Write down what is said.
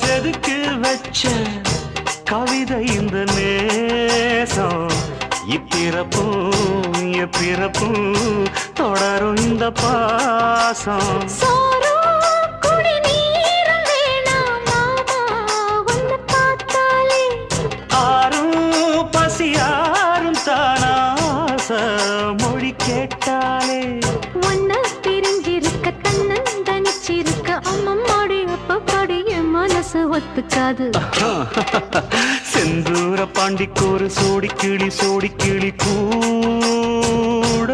செதுக்கு வச்ச கவிதை இந்த நேசம் இப்பிறப்பும் எப்பிறப்பும் தொடரும் இந்த பாசம் ஆரும் பசியாரும் தானாச மொழி கேட்டாலே ஒன்ன பிரிஞ்சிருக்க தன்னன் தனிச்சிருக்க அம்மம்மாடி அப்பப்படி என் மனசு ஒத்துக்காது செந்தூர பாண்டிக்கு ஒரு சோடி கிளி கூட